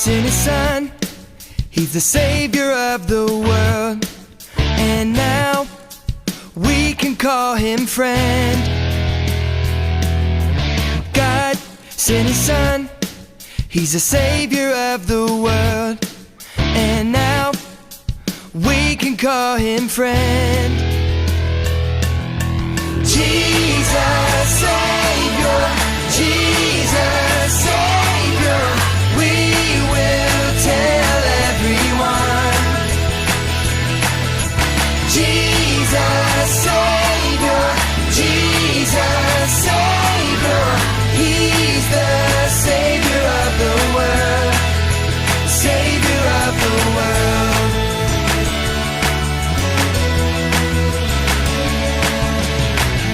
sent his son. He's the savior of the world, and now we can call him friend. God sent his son. He's the savior of the world, and now we can call him friend. Jesus Savior, Jesus Savior, we will tell everyone. Jesus Savior, Jesus Savior, he's the Savior of the world, Savior of the world.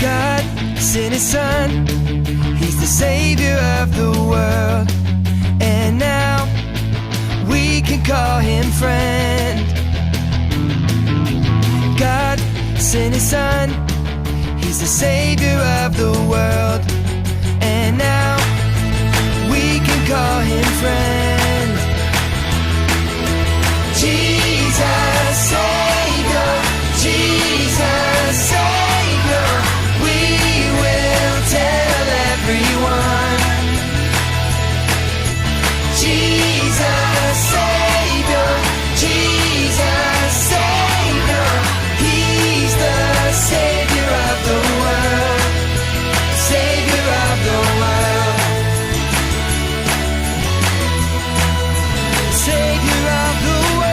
God sent his son. He's the savior of the world, and now we can call him friend. God sent his son. He's the savior of the world, and now we can call him friend. Jesus Savior, Jesus Savior, we will tell everyone. Jesus Savior, Jesus Savior, he's the Savior of the world, Savior of the world, Savior of the world.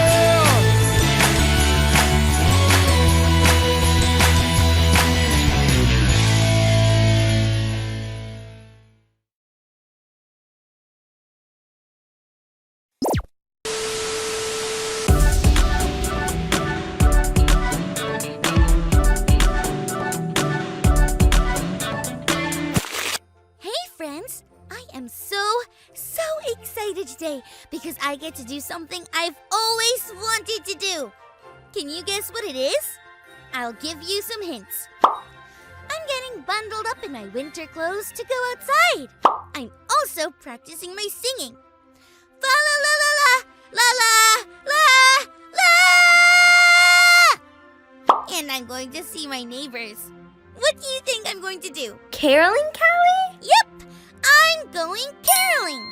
Friends, I am so excited today because I get to do something I've always wanted to do. Can you guess what it is? I'll give you some hints. I'm getting bundled up in my winter clothes to go outside. I'm also practicing my singing. Fa la la la la la la la la. And I'm going to see my neighbors. What do you think I'm going to do? Caroling, Callie? Yep, I'm going caroling.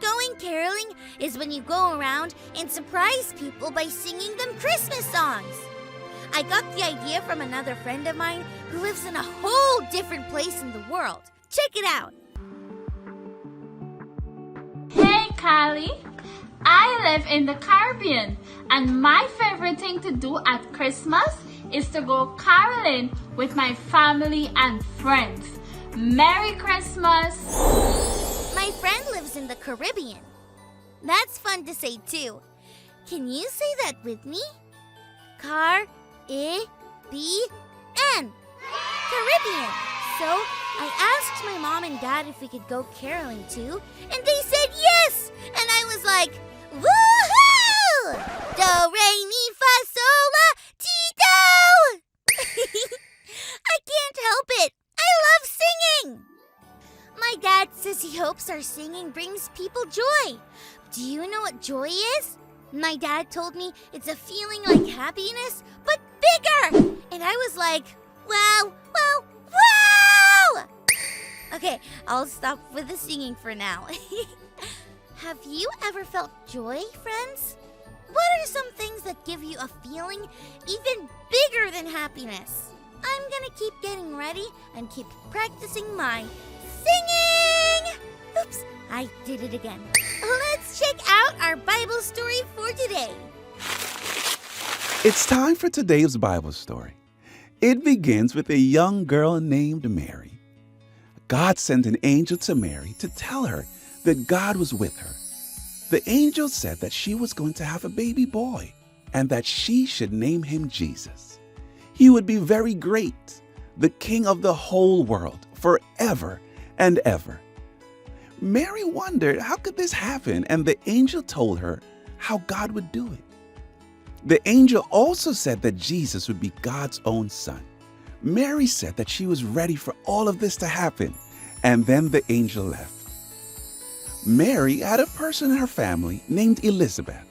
Going caroling is when you go around and surprise people by singing them Christmas songs. I got the idea from another friend of mine who lives in a whole different place in the world. Check it out. Hey, Callie. I live in the Caribbean, and my favorite thing to do at Christmas is to go caroling with my family and friends. Merry Christmas! My friend lives in the Caribbean. That's fun to say too. Can you say that with me? Caribbean. Caribbean. So I asked my mom and dad if we could go caroling too, and they said yes! And I was like, woohoo! Do, re, mi, fa, sol, la, ti, do! I can't help it. I love singing. My dad says he hopes our singing brings people joy. Do you know what joy is? My dad told me it's a feeling like happiness, but bigger. And I was like, wow, wow, wow! Okay, I'll stop with the singing for now. Have you ever felt joy, friends? What are some things that give you a feeling even bigger than happiness? I'm gonna keep getting ready and keep practicing my singing! Oops, I did it again. Let's check out our Bible story for today. It's time for today's Bible story. It begins with a young girl named Mary. God sent an angel to Mary to tell her that God was with her. The angel said that she was going to have a baby boy and that she should name him Jesus. He would be very great, the king of the whole world, forever and ever. Mary wondered how could this happen, and the angel told her how God would do it. The angel also said that Jesus would be God's own son. Mary said that she was ready for all of this to happen, and then the angel left. Mary had a person in her family named Elizabeth,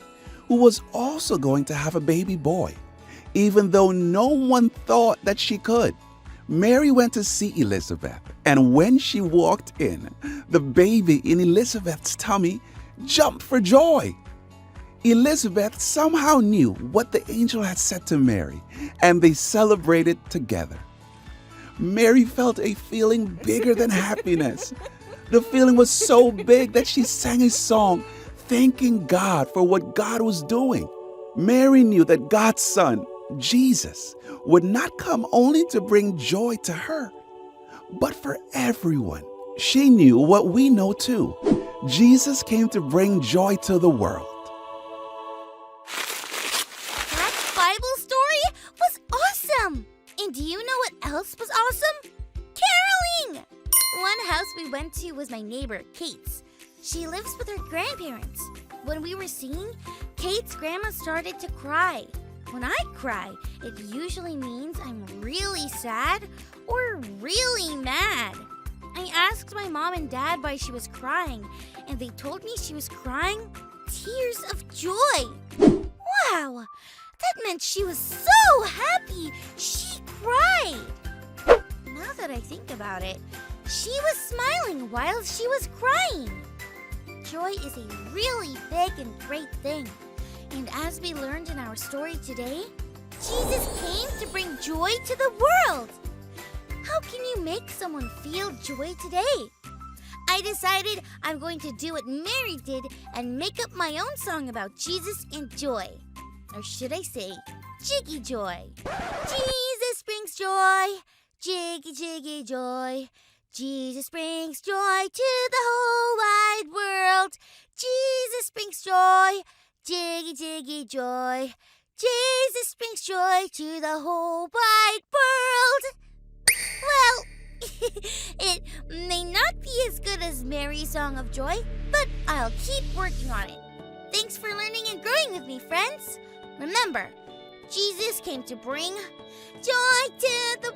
who was also going to have a baby boy, even though no one thought that she could. Mary went to see Elizabeth, and when she walked in, the baby in Elizabeth's tummy jumped for joy. Elizabeth somehow knew what the angel had said to Mary, and they celebrated together. Mary felt a feeling bigger than happiness. The feeling was so big that she sang a song thanking God for what God was doing. Mary knew that God's Son, Jesus, would not come only to bring joy to her, but for everyone. She knew what we know too. Jesus came to bring joy to the world. That Bible story was awesome! And do you know what else was awesome? Caroling! One house we went to was my neighbor, Kate's. She lives with her grandparents. When we were singing, Kate's grandma started to cry. When I cry, it usually means I'm really sad or really mad. I asked my mom and dad why she was crying, and they told me she was crying tears of joy. Wow! That meant she was so happy she cried. Now that I think about it, she was smiling while she was crying. Joy is a really big and great thing. And as we learned in our story today, Jesus came to bring joy to the world. How can you make someone feel joy today? I decided I'm going to do what Mary did and make up my own song about Jesus and joy. Or should I say, Jiggy Joy. Jesus brings joy, jiggy, jiggy joy. Jesus brings joy to the whole wide world. Jesus brings joy, jiggy, jiggy joy. Jesus brings joy to the whole wide world. Well, it may not be as good as Mary's Song of Joy, but I'll keep working on it. Thanks for learning and growing with me, friends. Remember, Jesus came to bring joy to the